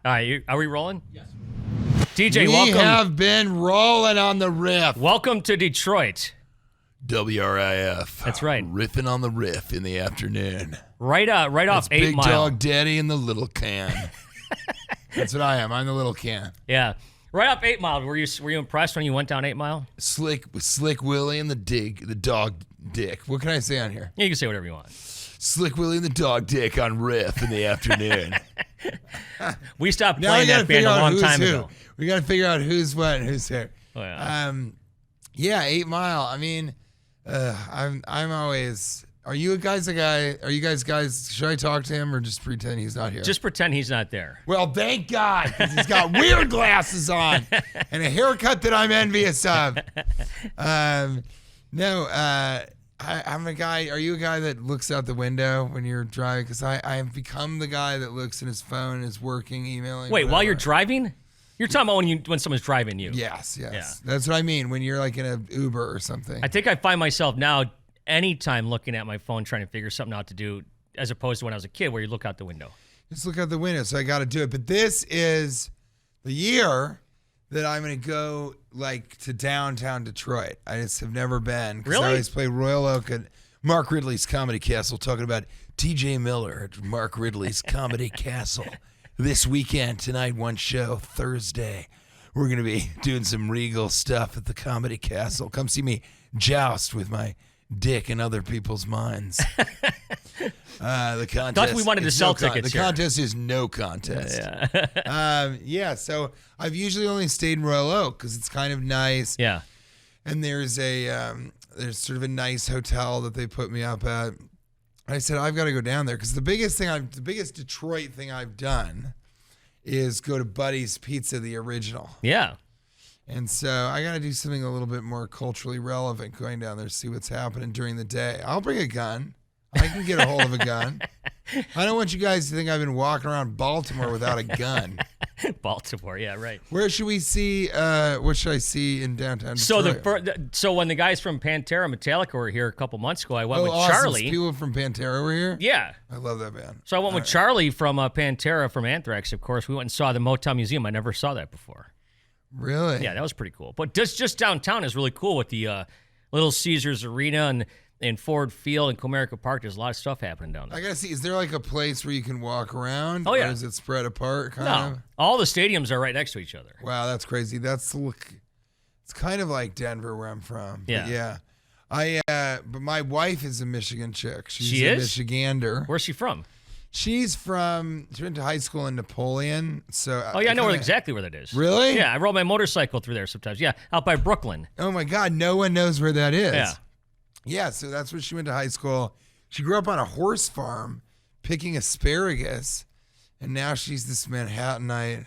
All right, are we rolling? Yes. DJ, welcome. We have been rolling on the riff. Welcome to Detroit. WRIF. That's right. Riffing on the riff in the afternoon. Right off 8 Big Mile. Dog Daddy in the little can. That's what I am. I'm the little can. Yeah. Right up 8 Mile. Were you impressed when you went down 8 Mile? Slick Willie and the dog dick. What can I say on here? Yeah, you can say whatever you want. Slick Willie and the dog dick on riff in the afternoon. We stopped playing that band a long time ago. We got to figure out who's what and who's who. Oh, yeah. Yeah, 8 Mile. I mean, I'm always. Are you guys a guy? Are you guys? Should I talk to him or just pretend he's not here? Just pretend he's not there. Well, thank God, because he's got weird glasses on and a haircut that I'm envious of. No, I'm a guy. Are you a guy that looks out the window when you're driving? Because I have become the guy that looks at his phone and is working, emailing. Wait, whatever. while you're driving? You're talking about when someone's driving you. Yes. Yeah. That's what I mean. When you're like in an Uber or something. I think I find myself now anytime looking at my phone trying to figure something out to do, as opposed to when I was a kid where you look out the window. Just look out the window, so I got to do it. But this is the year that I'm going to go like to downtown Detroit. I just have never been. Really? I always play Royal Oak at Mark Ridley's Comedy Castle, talking about TJ Miller at Mark Ridley's Comedy Castle. This weekend, tonight, one show, Thursday. We're going to be doing some regal stuff at the Comedy Castle. Come see me joust with my dick in other people's minds. The contest. Thought we wanted to sell tickets. The contest is no contest. Yeah. So I've usually only stayed in Royal Oak because it's kind of nice. Yeah. And there's sort of a nice hotel that they put me up at. I said I've got to go down there because the biggest Detroit thing I've done is go to Buddy's Pizza, the original. Yeah. And so I got to do something a little bit more culturally relevant, going down there to see what's happening during the day. I'll bring a gun. I can get a hold of a gun. I don't want you guys to think I've been walking around Baltimore without a gun. Baltimore, yeah, right. Where should we see? What should I see in downtown Detroit? So when the guys from Pantera, Metallica were here a couple months ago, I went with awesome. Charlie. People from Pantera were here? Yeah. I love that band. So I went with Charlie from Pantera from Anthrax, of course. We went and saw the Motown Museum. I never saw that before. Really? Yeah, that was pretty cool. But just downtown is really cool with the Little Caesars Arena and Ford Field and Comerica Park. There's a lot of stuff happening down there. I gotta see. Is there like a place where you can walk around? Oh yeah. Or is it spread apart? Kind of. All the stadiums are right next to each other. Wow, that's crazy. It's kind of like Denver where I'm from. Yeah. But yeah. But my wife is a Michigan chick. She a is? Michigander. Where's she from? She went to high school in Napoleon. So oh yeah, I know exactly where that is. Really? Yeah, I rode my motorcycle through there sometimes. Yeah, out by Brooklyn. Oh my God, no one knows where that is. Yeah. Yeah, so that's where she went to high school. She grew up on a horse farm picking asparagus, and now she's this Manhattanite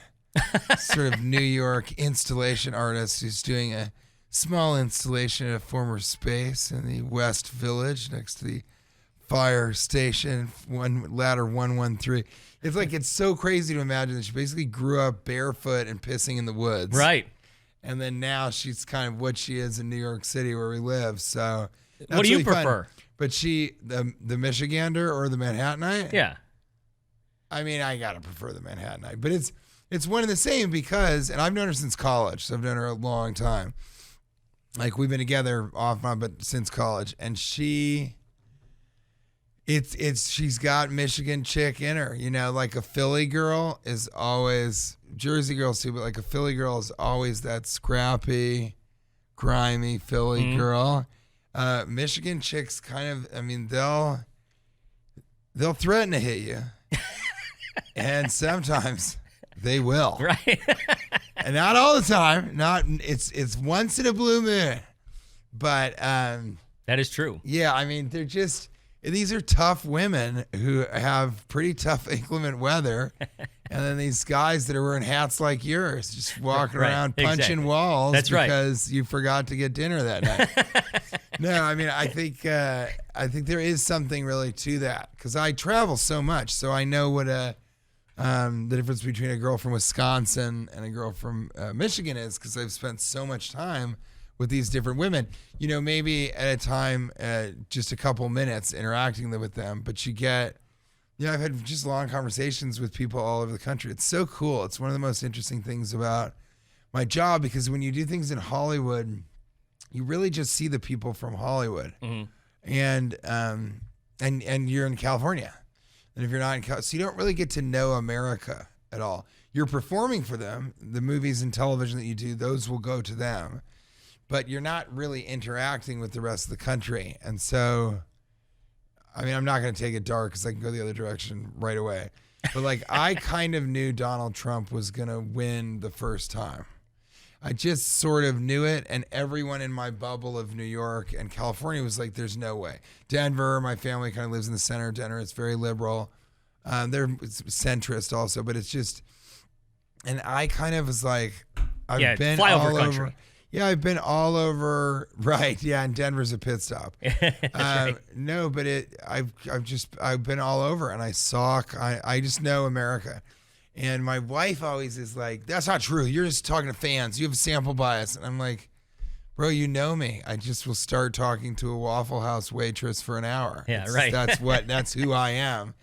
sort of New York installation artist who's doing a small installation at a former space in the West Village next to the fire station, ladder 113. It's so crazy to imagine that she basically grew up barefoot and pissing in the woods. Right. And then now she's kind of what she is in New York City where we live. So what do you prefer? Fun. But the Michigander or the Manhattanite? Yeah. I mean, I gotta prefer the Manhattanite. But it's one and the same because, and I've known her since college, so I've known her a long time. Like we've been together off and on, but since college. And she's got Michigan chick in her, like a Philly girl is always, Jersey girls too, but like a Philly girl is always that scrappy, grimy Philly girl. Michigan chicks kind of, I mean, they'll threaten to hit you. And sometimes they will. Right. And not all the time. It's once in a blue moon. But that is true. Yeah, I mean, these are tough women who have pretty tough inclement weather. And then these guys that are wearing hats like yours, just walking around punching walls. That's because you forgot to get dinner that night. No, I mean, I think there is something really to that because I travel so much, so I know what the difference between a girl from Wisconsin and a girl from Michigan is because I've spent so much time with these different women. Maybe at a time, just a couple minutes interacting with them, but you get Yeah, I've had just long conversations with people all over the country. It's so cool. It's one of the most interesting things about my job, because when you do things in Hollywood, you really just see the people from Hollywood, and you're in California, and if you're not in so you don't really get to know America at all. You're performing for them. The movies and television that you do, those will go to them, but you're not really interacting with the rest of the country. And so, I mean, I'm not going to take it dark because I can go the other direction right away. But like, I kind of knew Donald Trump was going to win the first time. I just sort of knew it, and everyone in my bubble of New York and California was like, there's no way. Denver, my family kind of lives in the center of Denver. It's very liberal. It's centrist also, but it's just, and I kind of was like, I've been all country. over. Yeah, I've been all over. Right. Yeah. And Denver's a pit stop. Right. No, but I've been all over, and I just know America. And my wife always is like, that's not true. You're just talking to fans. You have a sample bias. And I'm like, bro, you know me. I just will start talking to a Waffle House waitress for an hour. Yeah, right. That's who I am.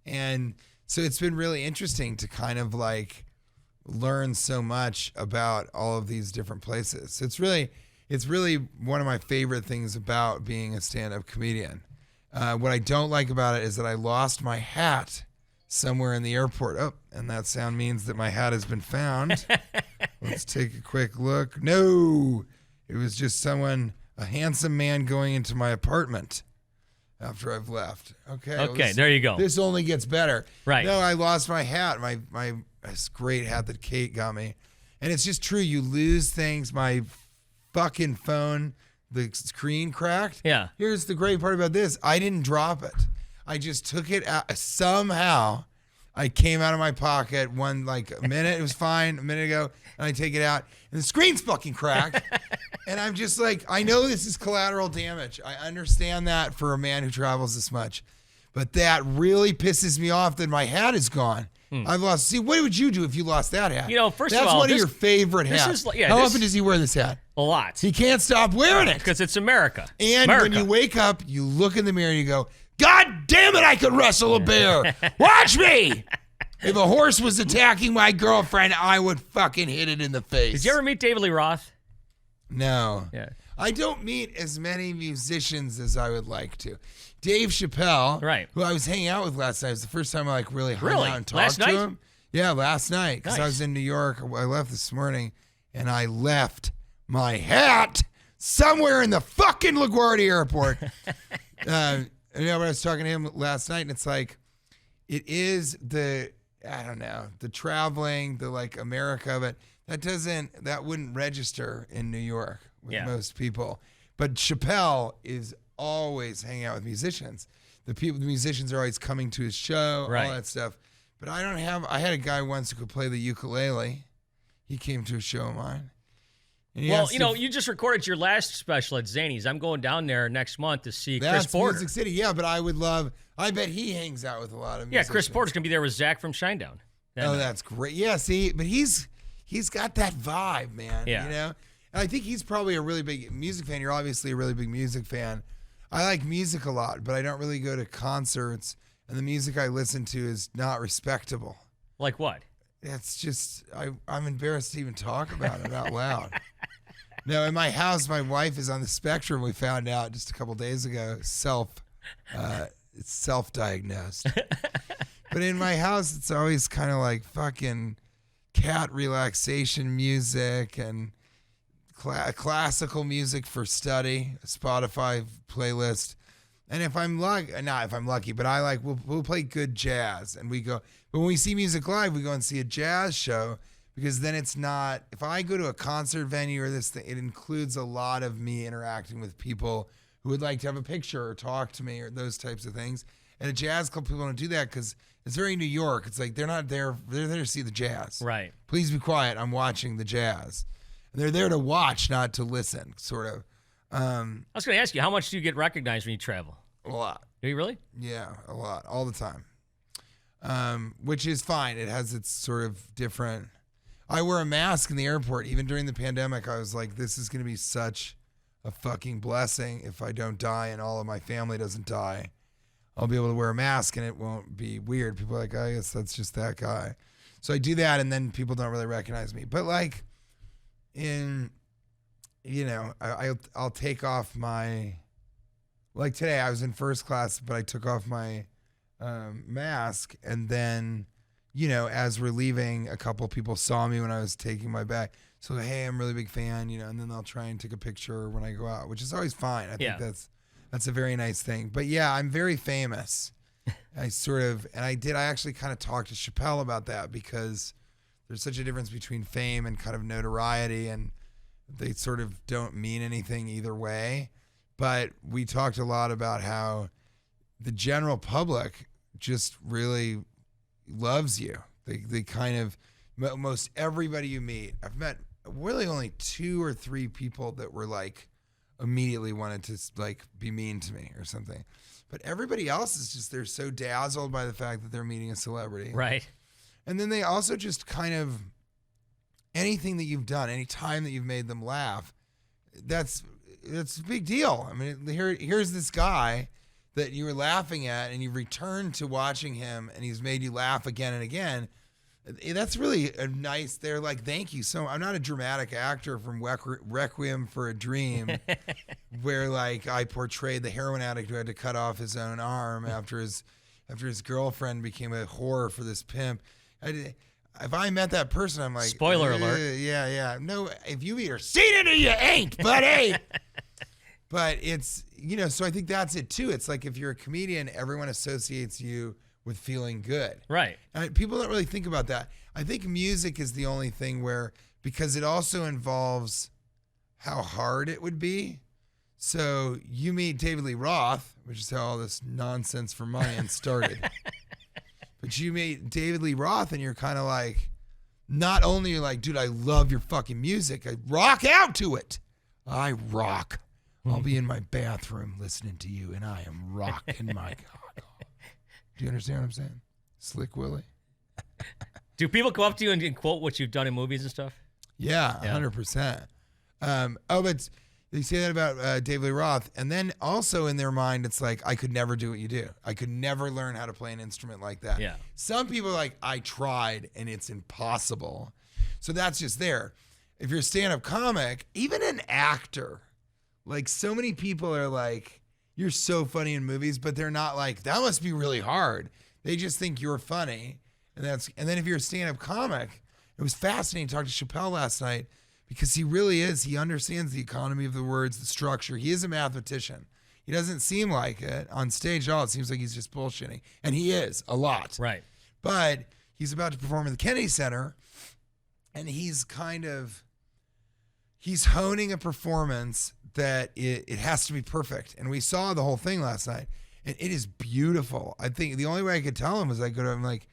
And so it's been really interesting to kind of like learn so much about all of these different places. It's really one of my favorite things about being a stand-up comedian. What I don't like about it is that I lost my hat somewhere in the airport. Oh, and that sound means that my hat has been found. Let's take a quick look. No, it was just a handsome man going into my apartment after I've left. Okay, there you go. This only gets better. Right. No, I lost my hat, this great hat that Kate got me. And it's just true. You lose things. My fucking phone, the screen cracked. Yeah. Here's the great part about this. I didn't drop it. I just took it out. Somehow I came out of my pocket a minute. It was fine a minute ago. And I take it out and the screen's fucking cracked. And I'm just like, I know this is collateral damage. I understand that for a man who travels this much. But that really pisses me off that my hat is gone. I've lost. See, what would you do if you lost that hat? First That's of all, one of your favorite hats. How often does he wear this hat? A lot. He can't stop wearing it. Because it's America. And when you wake up, you look in the mirror and you go, God damn it, I could wrestle a bear. Watch me. If a horse was attacking my girlfriend, I would fucking hit it in the face. Did you ever meet David Lee Roth? No. Yeah. I don't meet as many musicians as I would like to. Dave Chappelle, right, who I was hanging out with last night, it was the first time I really hung out and talked last to night? him. Yeah, last night, because Nice. I was in New York. I left this morning, and I left my hat somewhere in the fucking LaGuardia airport. I was talking to him last night, and it's like, it is the traveling, the like America, but that wouldn't register in New York with most people. But Chappelle is always hanging out with musicians. The musicians are always coming to his show, right, all that stuff. But I had a guy once who could play the ukulele. He came to a show of mine. Well, you just recorded your last special at Zany's. I'm going down there next month to see Chris Porter. Music City, yeah, but I bet he hangs out with a lot of musicians. Yeah, Chris Porter's going to be there with Zach from Shinedown. That's great. Yeah, see, but he's got that vibe, man. Yeah. And I think he's probably a really big music fan. You're obviously a really big music fan. I like music a lot, but I don't really go to concerts, and the music I listen to is not respectable. Like what? It's just, I'm embarrassed to even talk about it out loud. No, in my house, my wife is on the spectrum. We found out just a couple days ago. It's self-diagnosed. But in my house, it's always kind of like fucking cat relaxation music and classical music for study, a Spotify playlist. And if I'm lucky, but we'll play good jazz, and we go. But when we see music live, we go and see a jazz show, because then it's not. If I go to a concert venue or this thing, it includes a lot of me interacting with people who would like to have a picture or talk to me or those types of things. And a jazz club, people don't do that because it's very New York. It's like they're not there. They're there to see the jazz. Right. Please be quiet. I'm watching the jazz. And they're there to watch, not to listen, sort of. I was going to ask you, how much do you get recognized when you travel? A lot. Do you really? Yeah, a lot, all the time. Which is fine. It has its sort of different. I wear a mask in the airport. Even during the pandemic, I was like, this is going to be such a fucking blessing if I don't die and all of my family doesn't die. I'll be able to wear a mask and it won't be weird. People are like, I guess that's just that guy. So I do that, and then people don't really recognize me. But like I'll take off my, like today I was in first class, but I took off my mask, and then, as we're leaving, a couple people saw me when I was taking my bag. So, hey, I'm a really big fan, and then they'll try and take a picture when I go out, which is always fine. I think that's a very nice thing. But yeah, I'm very famous. I actually kind of talked to Chappelle about that, because there's such a difference between fame and kind of notoriety, and they sort of don't mean anything either way. But we talked a lot about how the general public just really loves you. They kind of, most everybody you meet, I've met really only 2 or 3 people that were like immediately wanted to like be mean to me or something. But everybody else is just, they're so dazzled by the fact that they're meeting a celebrity. Right. And then they also just kind of, anything that you've done, any time that you've made them laugh, that's a big deal. I mean, here's this guy that you were laughing at, and you've returned to watching him, and he's made you laugh again and again. That's really a nice, they're like, thank you. So I'm not a dramatic actor from Requiem for a Dream where like I portrayed the heroin addict who had to cut off his own arm after his girlfriend became a whore for this pimp. If I met that person, I'm like, spoiler alert. Yeah. No, if you either seen it or you ain't, buddy. But it's, so I think that's it too. It's like, if you're a comedian, everyone associates you with feeling good. Right. And people don't really think about that. I think music is the only thing where, because it also involves how hard it would be. So you meet David Lee Roth, which is how all this nonsense for money started. But you meet David Lee Roth, and you're kind of like, not only you're like, dude, I love your fucking music. I rock out to it. I rock. I'll be in my bathroom listening to you, and I am rocking my cock. Do you understand what I'm saying? Slick Willie. Do people come up to you and quote what you've done in movies and stuff? Yeah, 100%. But they say that about David Lee Roth. And then also in their mind, it's like, I could never do what you do. I could never learn how to play an instrument like that. Yeah. Some people are like, I tried, and it's impossible. So that's just there. If you're a stand-up comic, even an actor, like so many people are like, you're so funny in movies, but they're not like, that must be really hard. They just think you're funny. And then if you're a stand-up comic, it was fascinating to talk to Chappelle last night, because he really is. He understands the economy of the words, the structure. He is a mathematician. He doesn't seem like it on stage at all. It seems like he's just bullshitting. And he is a lot. Right. But he's about to perform at the Kennedy Center, and he's honing a performance that it has to be perfect. And we saw the whole thing last night, and it is beautiful. I think the only way I could tell him was I go to him like,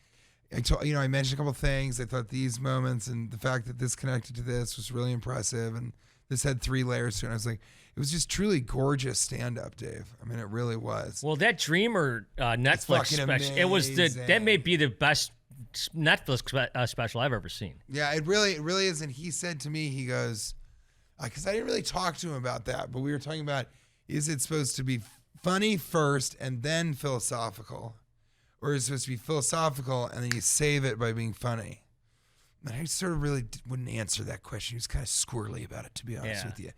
I mentioned a couple of things. I thought these moments and the fact that this connected to this was really impressive, and this had 3 layers to it. I was like, it was just truly gorgeous stand-up, Dave. I mean, it really was. Well, that Dreamer Netflix special, it was that may be the best Netflix special I've ever seen. Yeah, it really is. And he said to me, he goes, because I didn't really talk to him about that, but we were talking about, is it supposed to be funny first and then philosophical? Or is it supposed to be philosophical and then you save it by being funny? And I sort of really wouldn't answer that question. He was kind of squirrely about it, to be honest with you.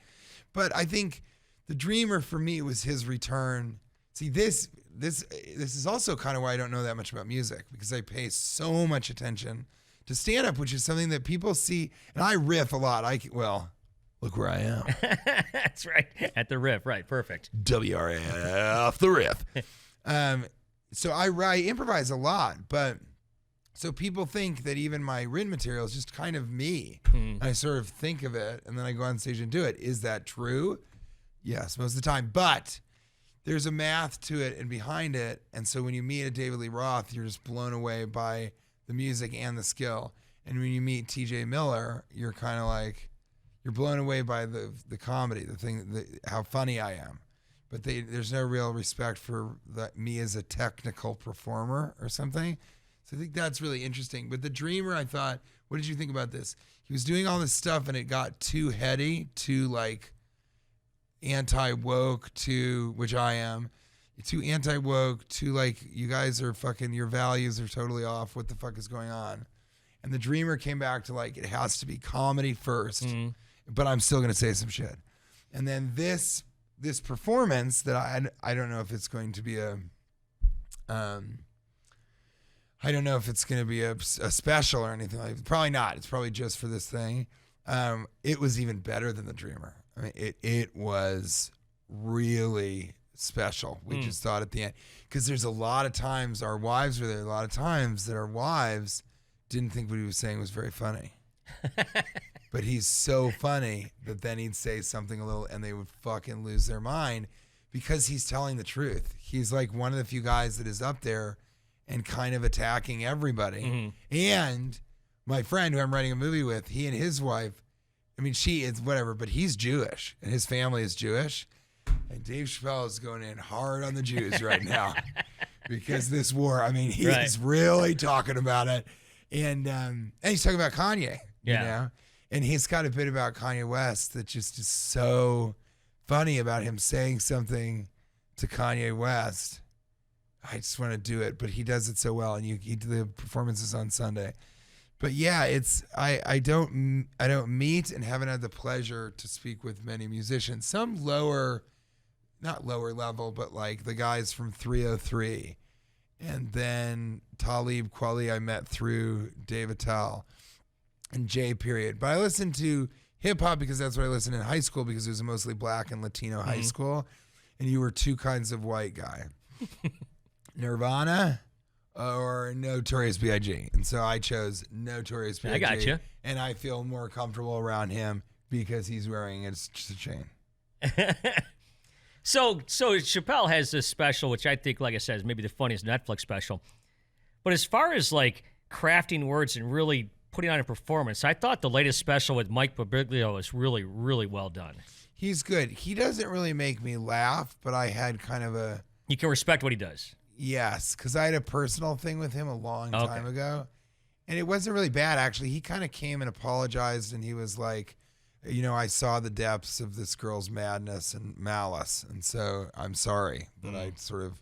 But I think the Dreamer for me was his return. See, this is also kind of why I don't know that much about music, because I pay so much attention to stand-up, which is something that people see. And I riff a lot. Look where I am. That's right. At the riff. Right. Perfect. WRF, the riff. So I improvise a lot, but so people think that even my written material is just kind of me. I sort of think of it, and then I go on stage and do it. Is that true? Yes, most of the time. But there's a math to it and behind it. And so when you meet a David Lee Roth, you're just blown away by the music and the skill. And when you meet TJ Miller, you're kind of like, you're blown away by the comedy, how funny I am. But there's no real respect for me as a technical performer or something. So I think that's really interesting. But the Dreamer, I thought, what did you think about this? He was doing all this stuff and it got too heady, too like anti-woke, which I am. too anti-woke, too like, you guys are fucking, your values are totally off. What the fuck is going on? And the Dreamer came back to like, it has to be comedy first, but I'm still going to say some shit. And then this performance that I don't know if it's going to be I don't know if it's going to be a special or anything like that. Probably not. It's probably just for this thing. It was even better than the Dreamer. I mean, it was really special. We just thought at the end, because there's a lot of times our wives were there. A lot of times that our wives didn't think what he was saying was very funny. But he's so funny that then he'd say something a little and they would fucking lose their mind because he's telling the truth. He's like one of the few guys that is up there and kind of attacking everybody. And my friend who I'm writing a movie with, he and his wife, I mean, she is whatever, but he's Jewish and his family is Jewish. And Dave Chappelle is going in hard on the Jews right now because this war, I mean, he's really talking about it. And he's talking about Kanye, you know? And he's got a bit about Kanye West that just is so funny about him saying something to Kanye West. I just want to do it, but he does it so well. And the performance is on Sunday. But yeah, I don't meet and haven't had the pleasure to speak with many musicians. Some not lower level, but like the guys from 303. And then Talib Kweli I met through Dave Chappelle and Jay Period. But I listened to hip hop because that's what I listened in high school because it was a mostly black and Latino high school. And you were two kinds of white guy. Nirvana or Notorious B.I.G. And so I chose Notorious B.I.G. I got you. And I feel more comfortable around him because he's wearing just a chain. So Chappelle has this special, which I think, like I said, is maybe the funniest Netflix special. But as far as like crafting words and really putting on a performance, I thought the latest special with Mike Birbiglia was really, really well done. He's good. He doesn't really make me laugh, but I had kind of a... You can respect what he does. Yes, because I had a personal thing with him a long time ago. And it wasn't really bad, actually. He kind of came and apologized, and he was like, you know, I saw the depths of this girl's madness and malice, and so I'm sorry that I sort of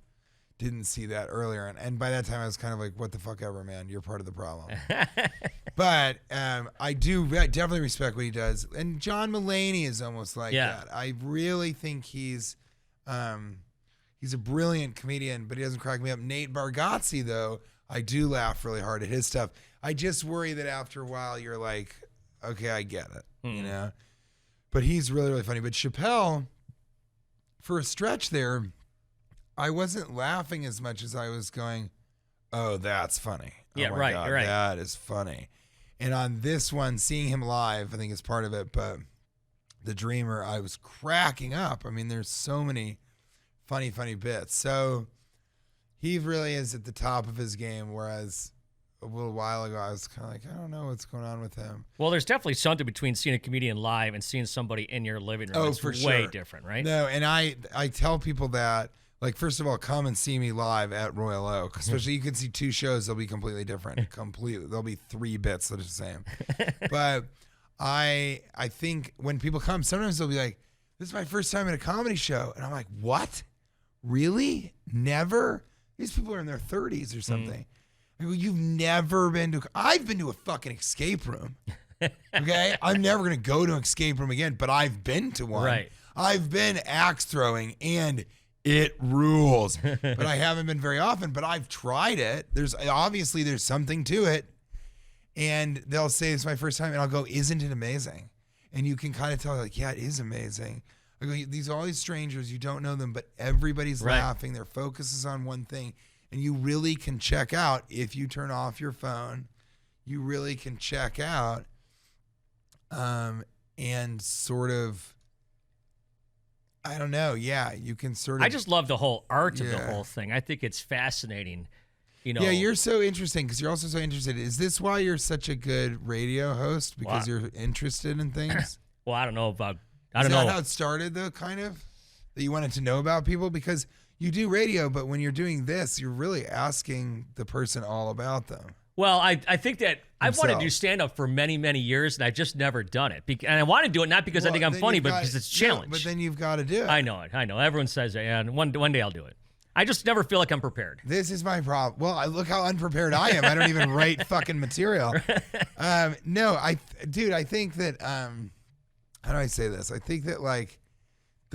didn't see that earlier. And by that time, I was kind of like, what the fuck ever, man. You're part of the problem. But I definitely respect what he does. And John Mulaney is almost like that. I really think he's a brilliant comedian, but he doesn't crack me up. Nate Bargatze, though, I do laugh really hard at his stuff. I just worry that after a while, you're like, okay, I get it, you know? But he's really, really funny. But Chappelle, for a stretch there, I wasn't laughing as much as I was going, oh, that's funny. Yeah, oh my right, God, right. That is funny. And on this one, seeing him live, I think is part of it. But The Dreamer, I was cracking up. I mean, there's so many funny bits. So he really is at the top of his game, whereas a little while ago I was kind of like, I don't know what's going on with him. Well, there's definitely something between seeing a comedian live and seeing somebody in your living room. Oh, it's for way sure. different, right? No, and I tell people that, like, first of all, come and see me live at Royal Oak. Especially you can see two shows, they'll be completely different. Completely. There'll be three bits that are the same. But I think when people come, sometimes they'll be like, this is my first time at a comedy show. And I'm like, what? Really? Never? These people are in their 30s or something. I go, you've never been to... I've been to a fucking escape room. Okay? I'm never going to go to an escape room again, but I've been to one. Right. I've been axe throwing, and it rules. But I haven't been very often, but I've tried it. There's something to it. And they'll say, it's my first time, and I'll go, isn't it amazing? And you can kind of tell, like, yeah, it is amazing. I go, all these strangers, you don't know them, but everybody's laughing. Their focus is on one thing. And you really can check out if you turn off your phone. You really can check out and sort of, I don't know. Yeah, you can sort of. I just love the whole art of the whole thing. I think it's fascinating. You know. Yeah, you're so interesting because you're also so interested. Is this why you're such a good radio host? Because you're interested in things? Well, I don't know about. Is that how it started, though, kind of? That you wanted to know about people? Because you do radio, but when you're doing this, you're really asking the person all about them. Well, I think that I've wanted to do stand-up for many, many years, and I've just never done it. And I want to do it not because I think I'm funny, but because it's a challenge. But then you've got to do it. I know it. Everyone says that, and one day I'll do it. I just never feel like I'm prepared. This is my problem. Well, look how unprepared I am. I don't even write fucking material. No, I think that, how do I say this? I think that like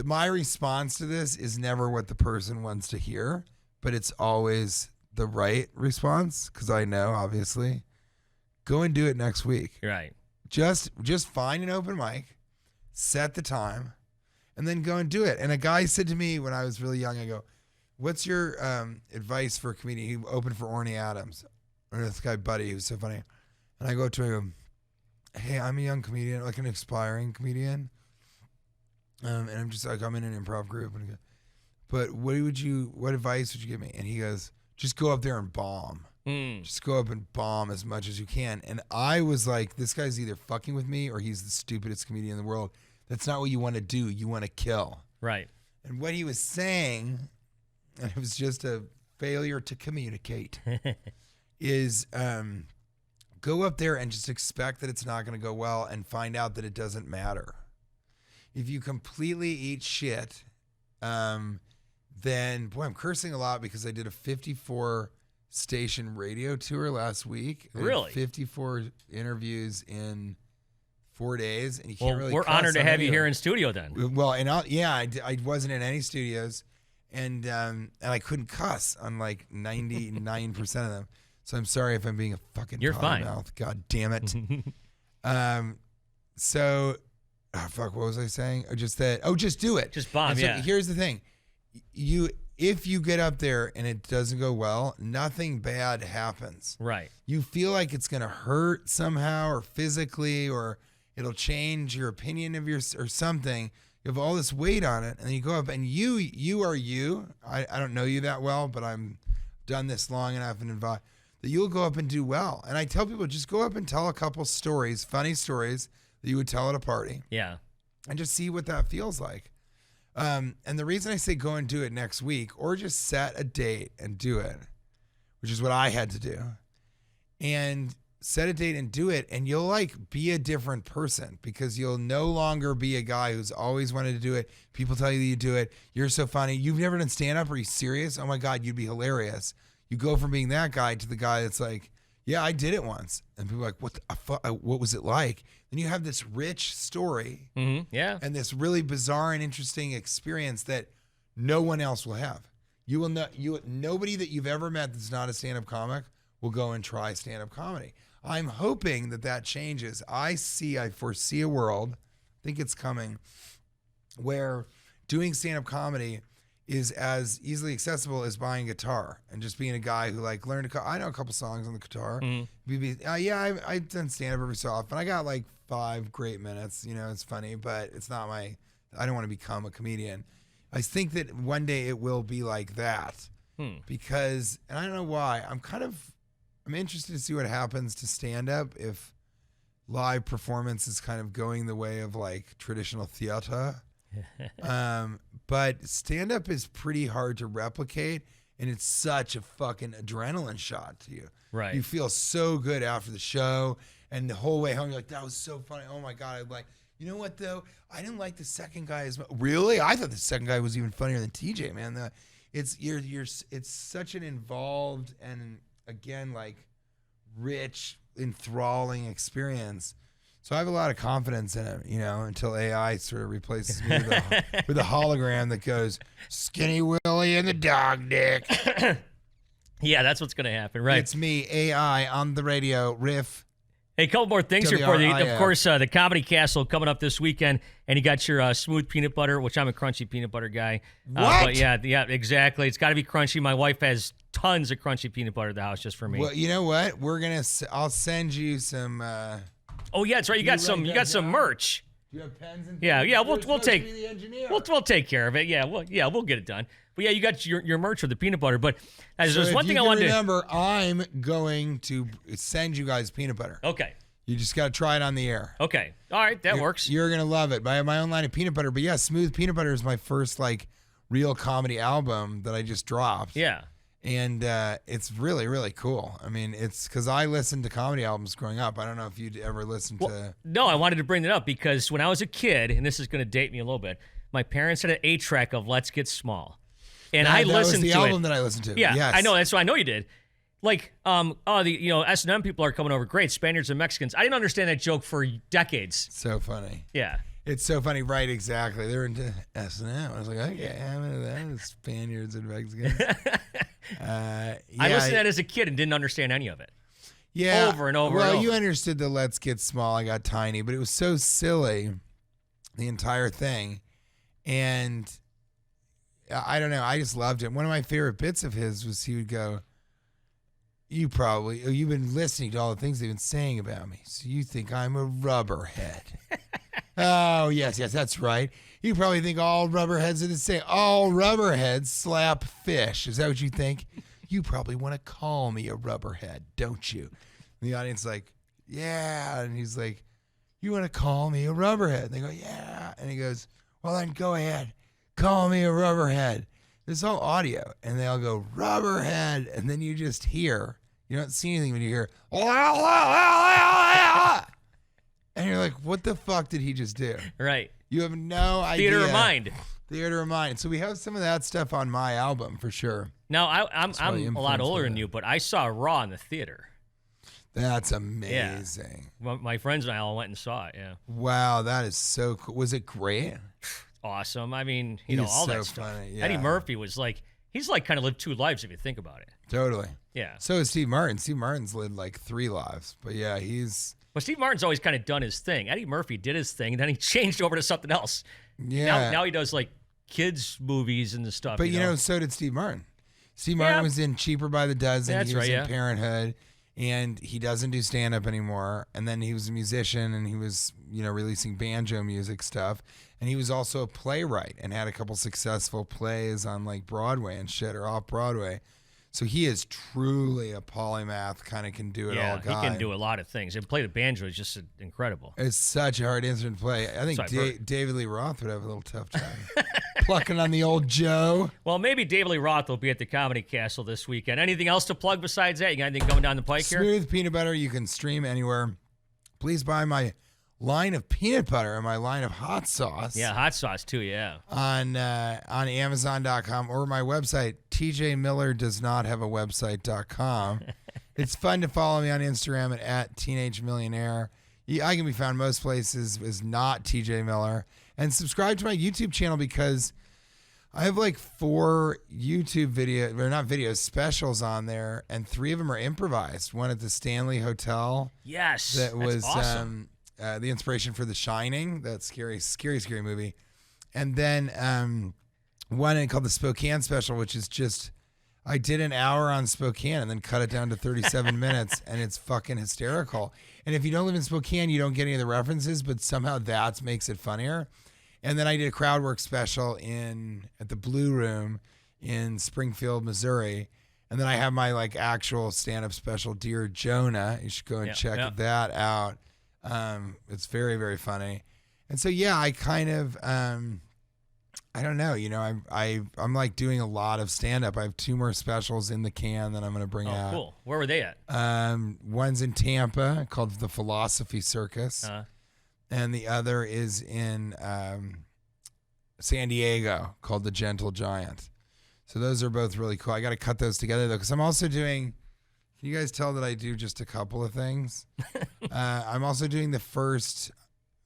my response to this is never what the person wants to hear, but it's always the right response. Cause I know, obviously, go and do it next week. Right. Just find an open mic, set the time, and then go and do it. And a guy said to me when I was really young, I go, what's your advice for a comedian? He opened for Orny Adams. Or this guy, Buddy, who's so funny. And I go to him, hey, I'm a young comedian, like an aspiring comedian. And I'm just like, I'm in an improv group. And I go, but what advice would you give me? And he goes, just go up there and bomb. Just go up and bomb as much as you can. And I was like, this guy's either fucking with me or he's the stupidest comedian in the world. That's not what you want to do. You want to kill. Right. And what he was saying, and it was just a failure to communicate, is go up there and just expect that it's not going to go well and find out that it doesn't matter. If you completely eat shit, then, boy, I'm cursing a lot because I did a 54 station radio tour last week. Really? 54 interviews in 4 days. And you can't really we're cuss honored to on have you radio. here in studio then. Well, and I wasn't in any studios. And I couldn't cuss on like 99% of them. So I'm sorry if I'm being a fucking You're fine. mouth. God damn it. Fuck, what was I saying? Just do it. Just bomb, and so yeah. Here's the thing. If you get up there and it doesn't go well, nothing bad happens. Right. You feel like it's going to hurt somehow or physically or it'll change your opinion of or something. You have all this weight on it, and then you go up, and you are you. I don't know you that well, but I'm done this long enough and involved that you'll go up and do well. And I tell people, just go up and tell a couple stories, funny stories that you would tell at a party. Yeah. And just see what that feels like. And the reason I say go and do it next week, or just set a date and do it, which is what I had to do, and set a date and do it, and you'll like be a different person because you'll no longer be a guy who's always wanted to do it. People tell you that you do it. You're so funny. You've never done stand-up. Are you serious? Oh my God, you'd be hilarious. You go from being that guy to the guy that's like, yeah, I did it once. And people are like, what was it like? Then you have this rich story Yeah. and this really bizarre and interesting experience that no one else will have. You will not, nobody that you've ever met that's not a stand-up comic will go and try stand-up comedy. I'm hoping that changes. I foresee a world, I think it's coming, where doing stand-up comedy is as easily accessible as buying a guitar and just being a guy who like learned I know a couple songs on the guitar. I've done stand-up every so often. I got like 5 great minutes. You know, it's funny, but it's not I don't want to become a comedian. I think that one day it will be like that because, and I don't know why, I'm interested to see what happens to stand-up if live performance is kind of going the way of like traditional theater. But stand-up is pretty hard to replicate, and it's such a fucking adrenaline shot to you. Right. You feel so good after the show, and the whole way home, you're like, that was so funny. Oh my God. I'm like, you know what though? I didn't like the second guy as much. Really? I thought the second guy was even funnier than TJ, man. It's such an involved and again, like rich, enthralling experience. So I have a lot of confidence in it, you know, until AI sort of replaces me with a hologram that goes, Skinny Willie and the dog dick. Yeah, that's what's going to happen, right? It's me, AI, on the radio, riff. Hey, a couple more things here for you. WRIF. Of course, the Comedy Castle coming up this weekend, and you got your smooth peanut butter, which I'm a crunchy peanut butter guy. What? But yeah, exactly. It's got to be crunchy. My wife has tons of crunchy peanut butter at the house just for me. Well, you know what? I'll send you some. Oh yeah, that's right. You got some merch. Do you have pens and Yeah. You're We'll supposed to take be the engineer. we'll take care of it. Yeah, we'll get it done. But yeah, you got your merch with the peanut butter. But So there's one thing I wanted remember, I'm going to send you guys peanut butter. to. Okay. You just got to try it on the air. Okay. All right, that works. You're gonna love it. I have my own line of peanut butter, but yeah, Smooth Peanut Butter is my first like real comedy album that I just dropped. Yeah. And it's really, really cool. I mean, it's because I listened to comedy albums growing up. I don't know if you'd ever listened to. No, I wanted to bring that up because when I was a kid, and this is going to date me a little bit, my parents had an 8-track of Let's Get Small. And that I was listened the to album it. that I listened to. Yeah, yes. I know. That's why I know you did. Like, the S&M people are coming over. Great, Spaniards and Mexicans. I didn't understand that joke for decades. So funny. Yeah. It's so funny, right? Exactly. They're into S&M. I was like, okay, I'm into that. Spaniards and Mexicans. I listened to that as a kid and didn't understand any of it. Yeah. Over and over Well, and over. you understood the Let's Get Small, I Got Tiny, but it was so silly, the entire thing. And I don't know. I just loved it. One of my favorite bits of his was he would go, you've been listening to all the things they've been saying about me. So you think I'm a rubberhead. Oh, yes, that's right. You probably think all rubberheads are the same. All rubberheads slap fish. Is that what you think? You probably want to call me a rubberhead, don't you? And the audience is like, yeah. And he's like, you want to call me a rubberhead? And they go, yeah. And he goes, well, then go ahead. Call me a rubberhead. This all audio. And they all go, rubberhead. And then you just hear, you don't see anything when you hear, and you're like, what the fuck did he just do? Right. You have no idea. Theater of mind. Theater of mind. So we have some of that stuff on my album for sure. Now, I'm a lot older than that. you, but I saw Raw in the theater. That's amazing. Yeah. My friends and I all went and saw it, yeah. Wow, that is so cool. Was it great? Awesome. I mean, He's all so that stuff. funny, yeah. Eddie Murphy was like, he's like kind of lived two lives if you think about it. Totally. Yeah. So is Steve Martin. Steve Martin's lived like 3 lives. But yeah, Well, Steve Martin's always kind of done his thing. Eddie Murphy did his thing, and then he changed over to something else. Yeah. Now he does like kids movies and the stuff. But you know, so did Steve Martin. Steve Martin was in Cheaper by the Dozen. That's he was right, in Parenthood. And he doesn't do stand-up anymore. And then he was a musician, and he was, releasing banjo music stuff. And he was also a playwright and had a couple successful plays on, like, Broadway and shit, or off-Broadway. So he is truly a polymath, kind of can do it all guy. He can do a lot of things. And play the banjo is just incredible. It's such a hard instrument to play. I think David Lee Roth would have a little tough time plucking on the old Joe. Well, maybe David Lee Roth will be at the Comedy Castle this weekend. Anything else to plug besides that? You got anything coming down the pike here? Smooth peanut butter. You can stream anywhere. Please buy my line of peanut butter and my line of hot sauce. Yeah, hot sauce too, yeah. On Amazon.com or my website, tjmillerdoesnothaveawebsite.com. It's fun to follow me on Instagram at Teenage Millionaire. I can be found most places as not TJ Miller. And subscribe to my YouTube channel because I have like 4 YouTube specials on there, and 3 of them are improvised. One at the Stanley Hotel. Yes, that was awesome. The inspiration for The Shining, that scary movie. And then one called the Spokane Special, which is just, I did an hour on Spokane and then cut it down to 37 minutes, and it's fucking hysterical. And if you don't live in Spokane, you don't get any of the references, but somehow that makes it funnier. And then I did a crowd work special at the Blue Room in Springfield, Missouri. And then I have my like actual stand-up special, Dear Jonah. You should go and check that out. It's very, very funny. And so, yeah, I kind of, I don't know, I'm like doing a lot of stand-up. I have 2 more specials in the can that I'm going to bring out. Cool. Where were they at? One's in Tampa called The Philosophy Circus. And the other is in San Diego called The Gentle Giant. So those are both really cool. I got to cut those together, though, because I'm also doing, can you guys tell that I do just a couple of things? I'm also doing the first,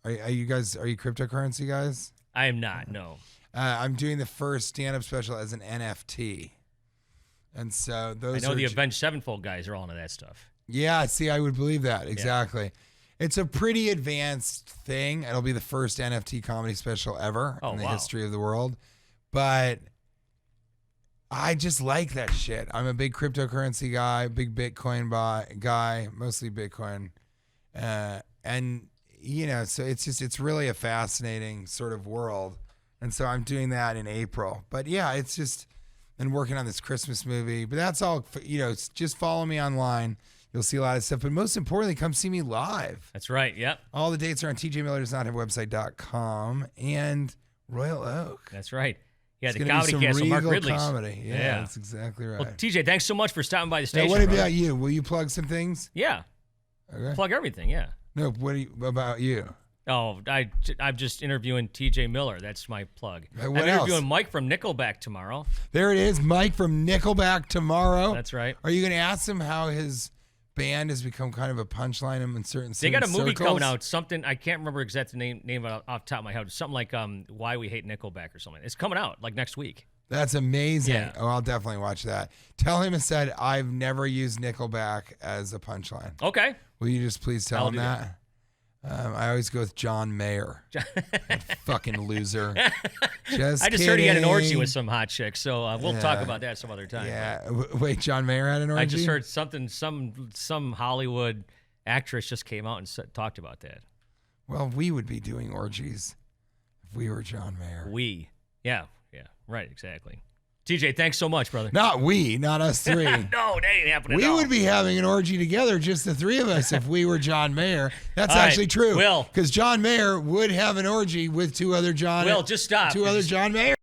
are you cryptocurrency guys? I am not, no. I'm doing the first stand-up special as an NFT. And so those I know the Avenged Sevenfold guys are all into that stuff. Yeah, see, I would believe that. Exactly. Yeah. It's a pretty advanced thing. It'll be the first NFT comedy special ever in the history of the world. But I just like that shit. I'm a big cryptocurrency guy, big Bitcoin guy, mostly Bitcoin. And, so it's really a fascinating sort of world. And so I'm doing that in April. But yeah, it's just been working on this Christmas movie. But that's all, just follow me online. You'll see a lot of stuff. But most importantly, come see me live. That's right, yep. All the dates are on tjmillerdoesnothaveawebsite.com and Royal Oak. That's right. Yeah, it's the Comedy Castle, Mark Ridley's. Comedy. Yeah, that's exactly right. Well, TJ, thanks so much for stopping by the station. Now, what about you? Will you plug some things? Yeah. Okay. Plug everything, yeah. No, what about you? Oh, I'm just interviewing TJ Miller. That's my plug. What I'm else? interviewing Mike from Nickelback tomorrow. There it is, Mike from Nickelback tomorrow. That's right. Are you going to ask him how his band has become kind of a punchline in certain They got a movie circles? coming out. Something I can't remember exact name off the top of my head. Something like Why We Hate Nickelback or something. It's coming out like next week. That's amazing. Yeah. Oh, I'll definitely watch that. Tell him I said I've never used Nickelback as a punchline. Okay. Will you just please tell him that? I always go with John Mayer. That fucking loser. I just heard he had an orgy with some hot chick, so we'll talk about that some other time. Yeah. Wait, John Mayer had an orgy? I just heard something. Some Hollywood actress just came out and talked about that. Well, we would be doing orgies if we were John Mayer. Yeah, right, exactly. TJ, thanks so much, brother. Not us three. No, that ain't happening. We at all. would be having an orgy together, just the three of us, if we were John Mayer. That's All right, actually true. Will. Because John Mayer would have an orgy with two other John. Will, just stop. Two other John Mayer.